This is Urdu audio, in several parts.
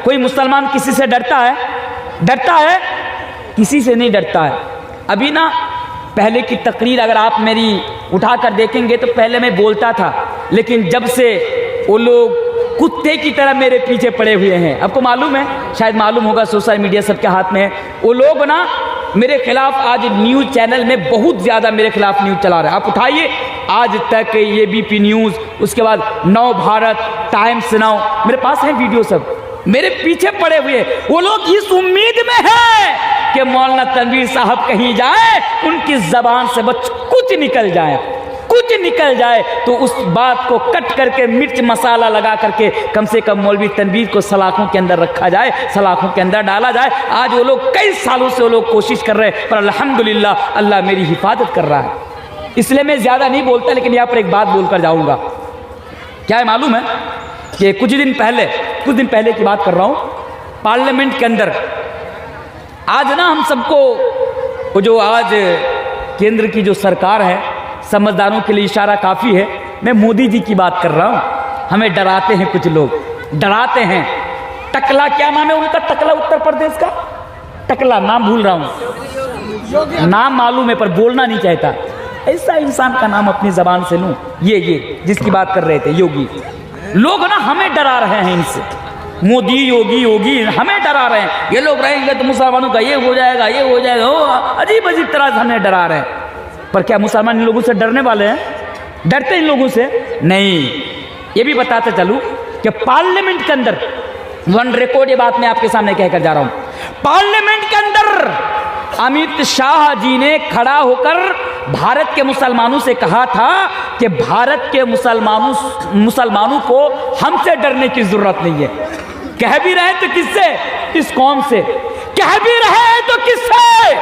کوئی مسلمان کسی سے ڈرتا ہے؟ ڈرتا ہے؟ کسی سے نہیں ڈرتا ہے۔ ابھی نا پہلے کی تقریر اگر آپ میری اٹھا کر دیکھیں گے تو پہلے میں بولتا تھا، لیکن جب سے وہ لوگ کتے کی طرح میرے پیچھے پڑے ہوئے ہیں، آپ کو معلوم ہے، شاید معلوم ہوگا، سوشل میڈیا سب کے ہاتھ میں ہے، وہ لوگ نا میرے خلاف آج نیوز چینل میں بہت زیادہ میرے خلاف نیوز چلا رہے ہیں۔ آپ اٹھائیے آج تک یہ بی پی نیوز، اس کے بعد نو بھارت، ٹائمس ناؤ، میرے پاس ہے ویڈیو، سب میرے پیچھے پڑے ہوئے۔ وہ لوگ اس امید میں ہیں کہ مولانا تنویر صاحب کہیں جائیں، ان کی زبان سے بس کچھ نکل جائے، کچھ نکل جائے تو اس بات کو کٹ کر کے مرچ مسالہ لگا کر کے کم سے کم مولوی تنویر کو سلاخوں کے اندر رکھا جائے، سلاخوں کے اندر ڈالا جائے۔ آج وہ لوگ کئی سالوں سے وہ لوگ کوشش کر رہے ہیں، پر الحمدللہ اللہ میری حفاظت کر رہا ہے۔ اس لیے میں زیادہ نہیں بولتا، لیکن یہاں پر ایک بات بول کر جاؤں گا۔ کیا ہے معلوم ہے کہ کچھ دن پہلے کی بات کر رہا ہوں، پارلیمنٹ کے اندر آج نا ہم سب کو وہ جو آج کیندر کی جو سرکار ہے، سمجھداروں کے لیے اشارہ کافی ہے، میں مودی جی کی بات کر رہا ہوں۔ ہمیں ڈراتے ہیں کچھ لوگ، ڈراتے ہیں۔ ٹکلا، کیا نام ہے ان کا؟ ٹکلا، اتر پردیش کا ٹکلا، نام بھول رہا ہوں، نام معلوم ہے پر بولنا نہیں چاہتا۔ ایسا انسان کا نام اپنی زبان سے لوں، یہ جس کی بات کر رہے تھے، یوگی۔ لوگ نا ہمیں ڈرا رہے ہیں ان سے، مودی یوگی ہمیں ڈرا رہے ہیں، یہ لوگ رہیں گے تو مسلمانوں کا یہ ہو جائے گا، یہ ہو جائے گا، عجیب عجیب طرح سے ہمیں ڈرا رہے ہیں۔ پر کیا مسلمان ان لوگوں سے ڈرنے والے ہیں؟ ڈرتے ان لوگوں سے نہیں۔ یہ بھی بتاتے چلوں کہ پارلیمنٹ کے اندر ون ریکارڈ، یہ بات میں آپ کے سامنے کہہ کر جا رہا ہوں، پارلیمنٹ کے اندر امیت شاہ جی نے کھڑا ہو کر بھارت کے مسلمانوں سے کہا تھا کہ بھارت کے مسلمانوں کو ہم سے ڈرنے کی ضرورت نہیں ہے۔ کہہ بھی رہے تو کس سے؟ اس قوم سے۔ کہہ بھی رہے ہیں تو کس سے؟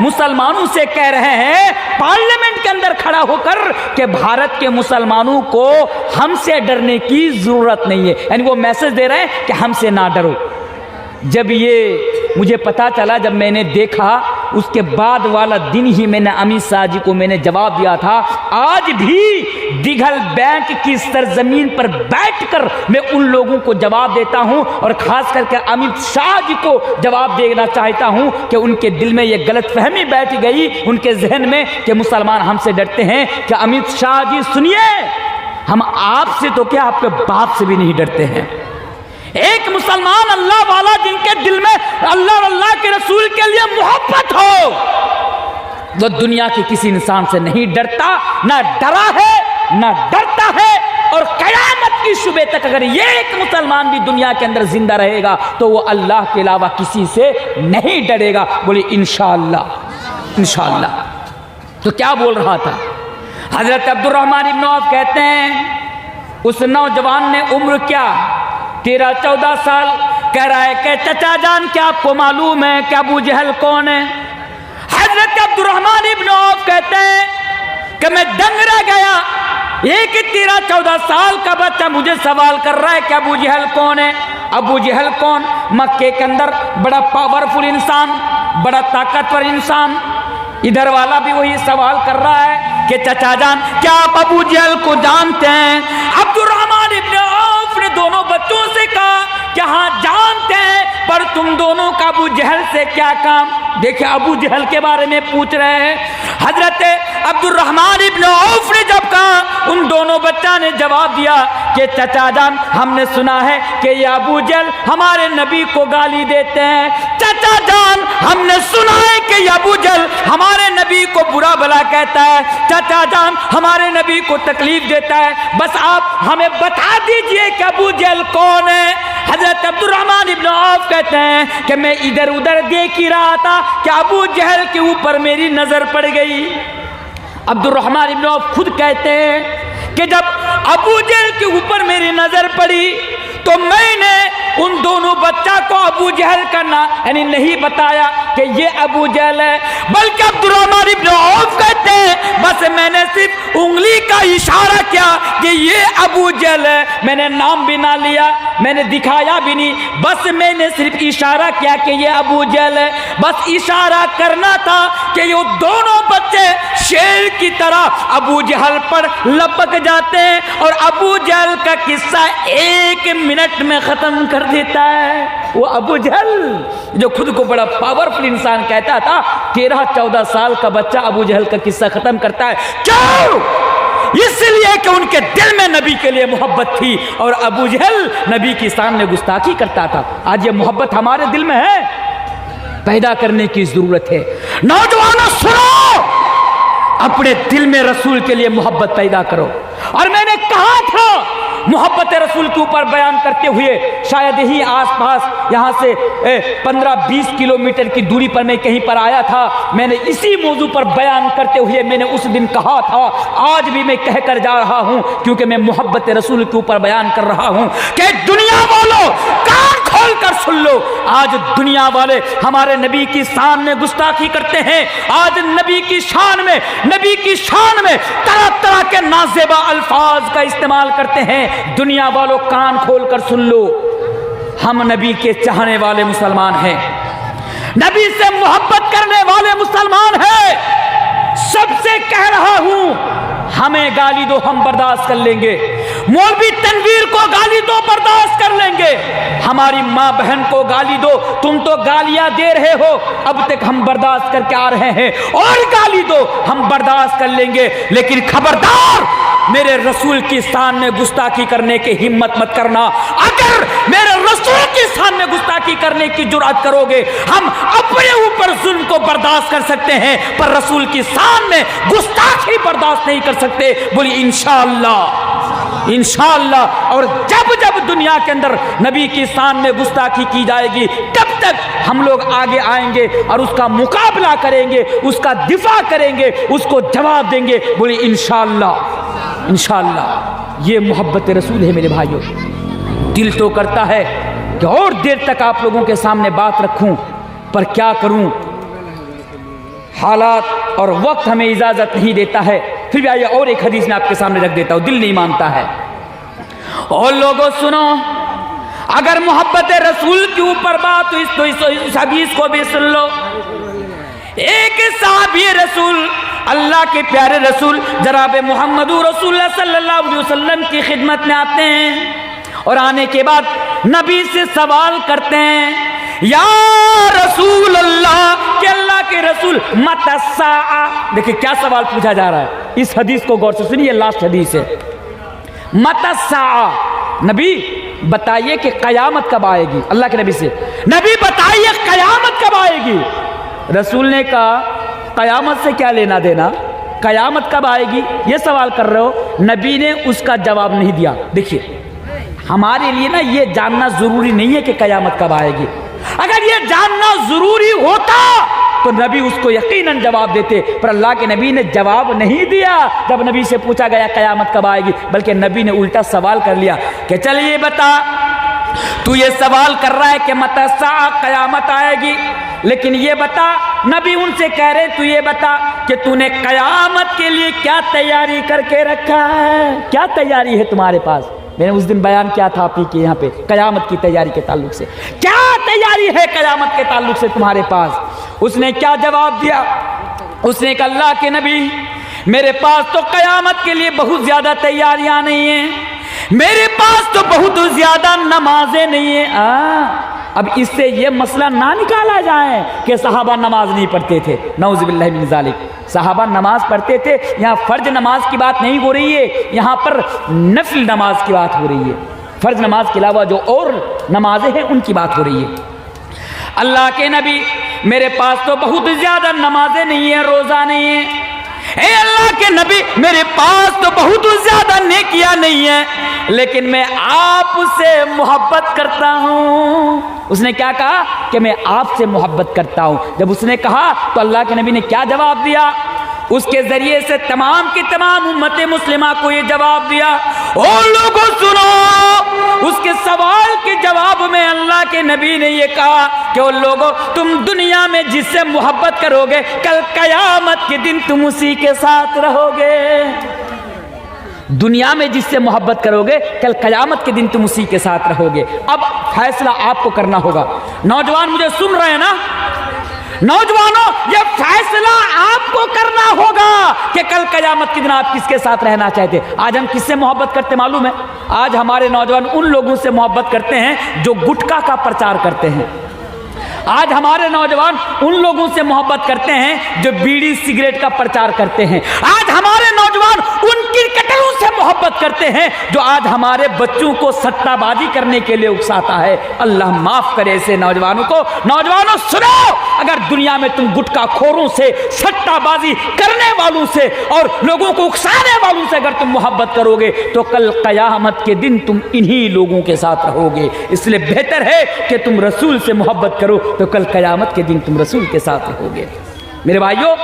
مسلمانوں سے کہہ رہے ہیں پارلیمنٹ کے اندر کھڑا ہو کر کہ بھارت کے مسلمانوں کو ہم سے ڈرنے کی ضرورت نہیں ہے، یعنی وہ میسج دے رہے ہیں کہ ہم سے نہ ڈرو۔ جب یہ مجھے پتا چلا، جب میں نے دیکھا، اس کے بعد والا دن ہی میں نے امت شاہ جی کو میں نے جواب دیا تھا۔ آج بھی دیگھل بینک کی سرزمین پر بیٹھ کر میں ان لوگوں کو جواب دیتا ہوں، اور خاص کر کے امت شاہ جی کو جواب دینا چاہتا ہوں کہ ان کے دل میں یہ غلط فہمی بیٹھ گئی، ان کے ذہن میں، کہ مسلمان ہم سے ڈرتے ہیں۔ کہ امت شاہ جی سنیے، ہم آپ سے تو کیا، آپ کے باپ سے بھی نہیں ڈرتے ہیں۔ ایک مسلمان اللہ والا جن کے دل میں اللہ اور اللہ کے رسول کے لیے محبت ہو، وہ دنیا کے کسی انسان سے نہیں ڈرتا، نہ ڈرا ہے، نہ ڈرتا ہے، اور قیامت کی صبح تک اگر یہ ایک مسلمان بھی دنیا کے اندر زندہ رہے گا تو وہ اللہ کے علاوہ کسی سے نہیں ڈرے گا۔ بولے انشاءاللہ، انشاءاللہ۔ تو کیا بول رہا تھا حضرت عبد الرحمن ابن عوف؟ کہتے ہیں اس نوجوان نے عمر کیا 13-14 سال، کہہ رہا ہے کہ چچا جان کیا آپ کو معلوم ہے کہ ابو جہل کون ہے؟ حضرت عبد الرحمن ابن عوف کہتے ہیں کہ میں دنگ رہ گیا، ایک 13-14 سال کا بچہ مجھے سوال کر رہا ہے کہ ابو جہل کون ہے؟ ابو جہل کون؟ مکے کے اندر بڑا پاورفل انسان، بڑا طاقتور انسان۔ ادھر والا بھی وہی سوال کر رہا ہے کہ چچا جان کیا آپ ابو جہل کو جانتے ہیں؟ عبد الرحمن ابن عوف نے دونوں بچوں سے کہا کہ ہاں جانتے ہیں، پر تم دونوں کا ابو جہل سے کیا کام؟ دیکھیں ابو جہل کے بارے میں پوچھ رہے ہیں۔ حضرت عبد الرحمن ابن عوف نے جب کہا، ان دونوں بچہ نے جواب دیا کہ چچا جان ہم نے سنا ہے کہ یہ ابو جہل ہمارے نبی کو گالی دیتے ہیں۔ چچا جان ہم نے سنا ہے کہ یہ ابو جہل ہمارے نبی کو برا بھلا کہتا ہے، چچا جان ہمارے نبی کو تکلیف دیتا ہے، بس آپ ہمیں بتا دیجئے کہ ابو جہل کون ہے؟ حضرت عبد الرحمن ابن عوف کہتے ہیں کہ میں ادھر ادھر دیکھ ہی رہا تھا کہ ابو جہل کے اوپر میری نظر پڑ گئی۔ عبد الرحمن ابن عوف خود کہتے ہیں کہ جب ابو جہل کے اوپر میری نظر پڑی تو میں نے ان دونوں بچہ کو ابو جہل کا نام یعنی نہیں بتایا کہ یہ ابو جہل ہے، بلکہ عبد الرحمن ابن عوف کہتے ہیں بس میں نے صرف انگلی کا اشارہ کیا کہ یہ ابو جہل ہے، میں نے نام بھی نہ لیا۔ میں نے دکھایا بھی نہیں, بس میں نے صرف اشارہ کیا کہ یہ ابو جہل ہے. بس اشارہ کرنا تھا کہ یہ دونوں بچے شیر کی طرح ابو جہل پر لپک جاتے ہیں اور ابو جہل کا قصہ 1 منٹ میں ختم کر دیتا ہے. وہ ابو جہل جو خود کو بڑا پاورفل انسان کہتا تھا, 13-14 سال کا بچہ ابو جہل کا قصہ ختم کرتا ہے. کیوں؟ اس لیے کہ ان کے دل میں نبی کے لیے محبت تھی اور ابو جہل نبی کی شان میں گستاخی کرتا تھا. آج یہ محبت ہمارے دل میں ہے, پیدا کرنے کی ضرورت ہے. نوجوانوں سنو, اپنے دل میں رسول کے لیے محبت پیدا کرو. اور میں نے کہا تھا محبت رسول کے اوپر بیان کرتے ہوئے, شاید ہی آس پاس یہاں سے 15-20 کلومیٹر کی دوری پر میں کہیں پر آیا تھا, میں نے اسی موضوع پر بیان کرتے ہوئے میں نے اس دن کہا تھا, آج بھی میں کہہ کر جا رہا ہوں کیونکہ میں محبت رسول کے اوپر بیان کر رہا ہوں کہ دنیا والوں کان کھول کر سن لو, آج دنیا والے ہمارے نبی کی شان میں گستاخی کرتے ہیں. آج نبی کی شان میں طرح طرح کے نازیبا الفاظ کا استعمال کرتے ہیں. دنیا والوں کان کھول کر سن لو, ہم نبی کے چاہنے والے مسلمان ہیں, نبی سے محبت کرنے والے مسلمان ہیں. سب سے کہہ رہا ہوں, ہمیں گالی دو ہم برداشت کر لیں گے, مولوی تنویر کو گالی دو برداشت کر لیں گے, ہماری ماں بہن کو گالی دو, تم تو گالیاں دے رہے ہو اب تک ہم برداشت کر کے آ رہے ہیں, اور گالی دو ہم برداشت کر لیں گے, لیکن خبردار میرے رسول کی شان میں گستاخی کرنے کی ہمت مت کرنا. اگر میرے رسول کی شان میں گستاخی کرنے کی جرأت کرو گے, ہم اپنے اوپر ظلم کو برداشت کر سکتے ہیں پر رسول کی شان میں گستاخی برداشت نہیں کر سکتے. بولی انشاءاللہ. اور جب دنیا کے اندر نبی کی شان میں گستاخی کی جائے گی, تب تک ہم لوگ آگے آئیں گے اور اس کا مقابلہ کریں گے, اس کا دفاع کریں گے, اس کو جواب دیں گے. بولی انشاءاللہ. یہ محبت رسول ہے میرے بھائیوں. دل تو کرتا ہے کہ اور دیر تک آپ لوگوں کے سامنے بات رکھوں, پر کیا کروں, حالات اور وقت ہمیں اجازت نہیں دیتا ہے. پھر بھی آئیے اور ایک حدیث میں آپ کے سامنے رکھ دیتا ہوں, دل نہیں مانتا ہے. اور لوگوں سنو, اگر محبت رسول کے اوپر بات ہوئی تو اس حدیث کو بھی سن لو. ایک صحابی رسول, اللہ کے پیارے رسول جناب محمد رسول اللہ صلی اللہ علیہ وسلم کی خدمت میں آتے ہیں, اور آنے کے بعد نبی سے سوال کرتے ہیں, یا رسول اللہ, کہ اللہ کے رسول متی الساعہ. دیکھیں کیا سوال پوچھا جا رہا ہے, اس حدیث کو غور سے سنیے, لاسٹ حدیث ہے. متی الساعہ, نبی بتائیے کہ قیامت کب آئے گی. اللہ کے نبی سے, نبی بتائیے قیامت کب آئے گی. رسول نے کہا قیامت سے کیا لینا دینا, قیامت کب آئے گی یہ سوال کر رہے ہو. نبی نے اس کا جواب نہیں دیا. دیکھیے ہمارے لیے نا یہ جاننا ضروری نہیں ہے کہ قیامت کب آئے گی. اگر یہ جاننا ضروری ہوتا تو نبی اس کو یقیناً جواب دیتے, پر اللہ کے نبی نے جواب نہیں دیا. جب نبی سے پوچھا گیا قیامت کب آئے گی, بلکہ نبی نے الٹا سوال کر لیا کہ چلیے بتا, تو یہ سوال کر رہا ہے کہ متی الساعہ قیامت آئے گی, لیکن یہ بتا, نبی ان سے کہہ رہے تو یہ بتا کہ تو نے قیامت کے لیے کیا تیاری کر کے رکھا ہے, کیا تیاری ہے تمہارے پاس. میں نے اس دن بیان کیا تھا آپ ہی کے یہاں پہ قیامت کی تیاری کے تعلق سے, کیا تیاری ہے قیامت کے تعلق سے تمہارے پاس. اس نے کیا جواب دیا, اس نے کہا اللہ کے نبی میرے پاس تو قیامت کے لیے بہت زیادہ تیاریاں نہیں ہیں, میرے پاس تو بہت زیادہ نمازیں نہیں ہیں. اب اس سے یہ مسئلہ نہ نکالا جائے کہ صحابہ نماز نہیں پڑھتے تھے, نعوذ باللہ من ذالک. صحابہ نماز پڑھتے تھے, یہاں فرض نماز کی بات نہیں ہو رہی ہے, یہاں پر نفل نماز کی بات ہو رہی ہے. فرض نماز کے علاوہ جو اور نمازیں ہیں ان کی بات ہو رہی ہے. اللہ کے نبی میرے پاس تو بہت زیادہ نمازیں نہیں ہیں, روزہ نہیں ہیں. اے اللہ کے نبی میرے پاس تو بہت زیادہ نیکیاں نہیں ہیں, لیکن میں آپ سے محبت کرتا ہوں. اس نے کیا کہا کہ میں آپ سے محبت کرتا ہوں. جب اس نے کہا تو اللہ کے نبی نے کیا جواب دیا, اس کے ذریعے سے تمام کی تمام امت مسلمہ کو یہ جواب دیا, اور لوگوں سنو, اس کے سوال کے جواب میں اللہ کے نبی نے یہ کہا کہ وہ لوگوں تم دنیا میں جس سے محبت کرو گے, کل قیامت کے دن تم اسی کے ساتھ رہو گے. دنیا میں جس سے محبت کرو گے کل قیامت کے دن تم اسی کے ساتھ رہو گے۔ اب فیصلہ آپ کو کرنا ہوگا۔ نوجوان مجھے سن رہے ہیں نا؟ نوجوانوں یہ فیصلہ آپ کو کرنا ہوگا کہ کل قیامت کے دن آپ کس کے ساتھ رہنا چاہتے۔ آج ہم کس سے محبت کرتے معلوم ہے؟ آج ہمارے نوجوان ان لوگوں سے محبت کرتے ہیں جو گٹکا کا پرچار کرتے ہیں۔ آج ہمارے نوجوان ان لوگوں سے محبت کرتے ہیں جو بیڑی سگریٹ کا پرچار کرتے ہیں۔ آج ہمارے نوجوان ان کرکٹروں سے محبت کرتے ہیں جو آج ہمارے بچوں کو سٹہ بازی کرنے کے لیے اکساتا ہے۔ اللہ معاف کرے ایسے نوجوانوں کو۔ نوجوانوں سنو، اگر دنیا میں تم گٹکا خوروں سے، سٹہ بازی کرنے والوں سے اور لوگوں کو اکسانے والوں سے اگر تم محبت کرو گے تو کل قیامت کے دن تم انہی لوگوں کے ساتھ رہو گے۔ اس لیے بہتر ہے کہ تم رسول سے محبت کرو تو کل قیامت کے دن تم رسول کے ساتھ رہو گے۔ میرے بھائیوں،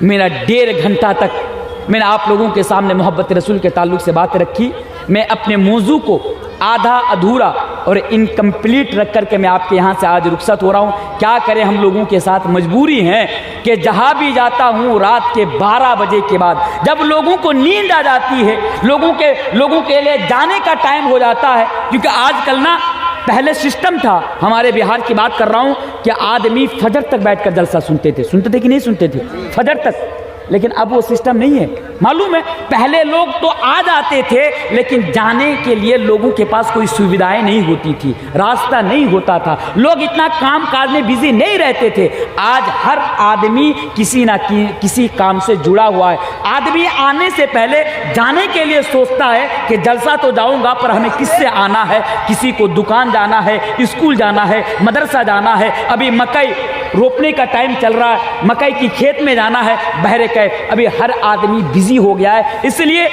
میرا 1.5 گھنٹہ تک میں نے آپ لوگوں کے سامنے محبت رسول کے تعلق سے باتیں رکھی۔ میں اپنے موضوع کو آدھا ادھورا اور انکمپلیٹ رکھ کر کے میں آپ کے یہاں سے آج رخصت ہو رہا ہوں۔ کیا کریں، ہم لوگوں کے ساتھ مجبوری ہے کہ جہاں بھی جاتا ہوں رات کے 12 بجے کے بعد جب لوگوں کو نیند آ جاتی ہے، لوگوں کے لیے جانے کا ٹائم ہو جاتا ہے، کیونکہ آج کل نا پہلے سسٹم تھا، ہمارے بہار کی بات کر رہا ہوں، کہ آدمی فجر تک بیٹھ کر جلسہ سنتے تھے کہ نہیں سنتے تھے؟ فجر تک۔ لیکن اب وہ سسٹم نہیں ہے، معلوم ہے؟ پہلے لوگ تو آ جاتے تھے لیکن جانے کے لیے لوگوں کے پاس کوئی سویدھائیں نہیں ہوتی تھی، راستہ نہیں ہوتا تھا، لوگ اتنا کام کاج میں بزی نہیں رہتے تھے۔ آج ہر آدمی کسی نہ کسی کام سے جڑا ہوا ہے۔ آدمی آنے سے پہلے جانے کے لیے سوچتا ہے کہ جلسہ تو جاؤں گا پر ہمیں کس سے آنا ہے، کسی کو دکان جانا ہے، اسکول جانا ہے، مدرسہ جانا ہے، ابھی مکئی روپنے کا ٹائم چل رہا ہے، مکئی کی کھیت میں جانا ہے، بہرے کہ ابھی ہر آدمی بزی ہو گیا ہے۔ اس لیے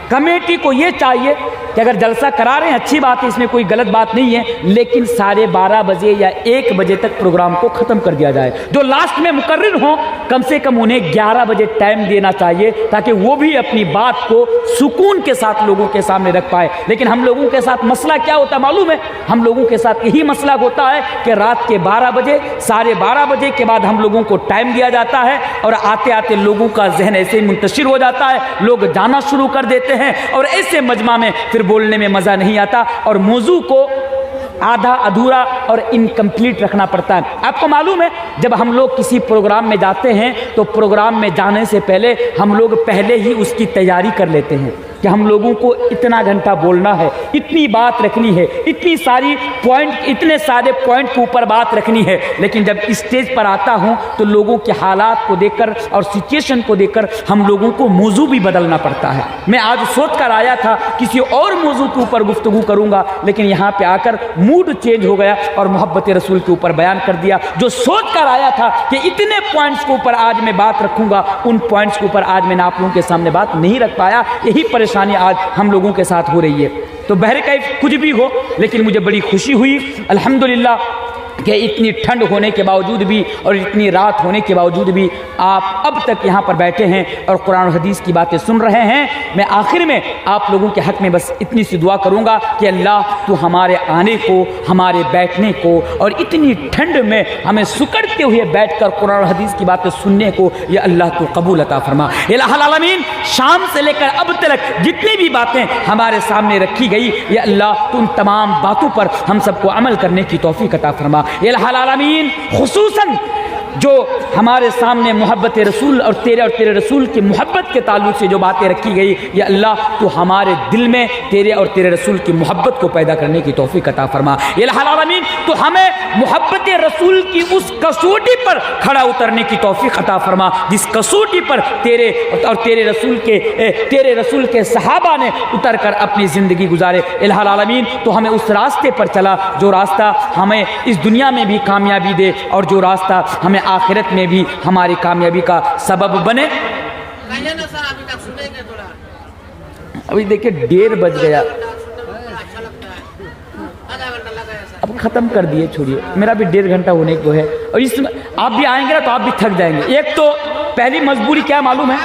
کمیٹی کو یہ چاہیے کہ اگر جلسہ کرا رہے ہیں اچھی بات ہے، اس میں کوئی غلط بات نہیں ہے، لیکن 12:30 بجے یا 1 بجے تک پروگرام کو ختم کر دیا جائے۔ جو لاسٹ میں مقرر ہوں کم سے کم انہیں 11 بجے ٹائم دینا چاہیے تاکہ وہ بھی اپنی بات کو سکون کے ساتھ لوگوں کے سامنے رکھ پائے۔ لیکن ہم لوگوں کے ساتھ مسئلہ کیا ہوتا ہے معلوم ہے؟ ہم لوگوں کے ساتھ یہی مسئلہ ہوتا ہے کہ رات کے 12 بجے 12:30 بجے کے بعد ہم لوگوں کو ٹائم دیا جاتا ہے اور آتے آتے لوگوں کا ذہن ایسے ہی منتشر ہو جاتا ہے، لوگ جانا شروع کر دیتے ہیں اور ایسے مجمع میں پھر بولنے میں مزہ نہیں آتا اور موضوع کو آدھا ادھورا اور انکمپلیٹ رکھنا پڑتا ہے۔ آپ کو معلوم ہے جب ہم لوگ کسی پروگرام میں جاتے ہیں تو پروگرام میں جانے سے پہلے ہم لوگ پہلے ہی اس کی تیاری کر لیتے ہیں کہ ہم لوگوں کو اتنا گھنٹہ بولنا ہے، اتنی بات رکھنی ہے، اتنے سارے پوائنٹ کے اوپر بات رکھنی ہے۔ لیکن جب اسٹیج پر آتا ہوں تو لوگوں کے حالات کو دیکھ کر اور سچویشن کو دیکھ کر ہم لوگوں کو موضوع بھی بدلنا پڑتا ہے۔ میں آج سوچ کر آیا تھا کسی اور موضوع کے اوپر گفتگو کروں گا، لیکن یہاں پہ آ کر موڈ چینج ہو گیا اور محبت رسول کے اوپر بیان کر دیا۔ جو سوچ کر آیا تھا کہ اتنے پوائنٹس کے اوپر آج میں بات رکھوں گا، ان پوائنٹس کے اوپر آج میں نے آپ لوگوں کے سامنے بات نہیں رکھ پایا۔ یہی پریشانی آج ہم لوگوں کے ساتھ ہو رہی ہے۔ تو بہرکیف کچھ بھی ہو، لیکن مجھے بڑی خوشی ہوئی الحمدللہ کہ اتنی ٹھنڈ ہونے کے باوجود بھی اور اتنی رات ہونے کے باوجود بھی آپ اب تک یہاں پر بیٹھے ہیں اور قرآن و حدیث کی باتیں سن رہے ہیں۔ میں آخر میں آپ لوگوں کے حق میں بس اتنی سی دعا کروں گا کہ اللہ تو ہمارے آنے کو، ہمارے بیٹھنے کو اور اتنی ٹھنڈ میں ہمیں سکڑتے ہوئے بیٹھ کر قرآن و حدیث کی باتیں سننے کو یہ اللہ تو قبول عطا فرما۔ الہ العالمین، شام سے لے کر اب تک جتنی بھی باتیں ہمارے سامنے رکھی گئی یہ اللہ تو ان تمام باتوں پر ہم سب کو عمل کرنے کی توفیق عطا فرما۔ الہ العالمین، خصوصاً جو ہمارے سامنے محبت رسول اور تیرے رسول کی محبت کے تعلق سے جو باتیں رکھی گئی یا اللہ تو ہمارے دل میں تیرے اور تیرے رسول کی محبت کو پیدا کرنے کی توفیق عطا فرما۔ الہ العالمین، تو ہمیں محبت رسول کی اس کسوٹی پر کھڑا اترنے کی توفیق عطا فرما جس کسوٹی پر تیرے اور تیرے رسول کے صحابہ نے اتر کر اپنی زندگی گزارے۔ الہ العالمین، تو ہمیں اس راستے پر چلا جو راستہ ہمیں اس دنیا میں بھی کامیابی دے اور جو راستہ ہمیں آخرت میں بھی ہماری کامیابی کا سبب بنے۔ ابھی دیکھیں 1:30 بج گیا، اب ختم کر دیے، چھوڑیے، میرا بھی 1.5 گھنٹہ ہونے کو ہے اور اس میں آپ بھی آئیں گے نا تو آپ بھی تھک جائیں گے۔ ایک تو پہلی مجبوری کیا معلوم ہے،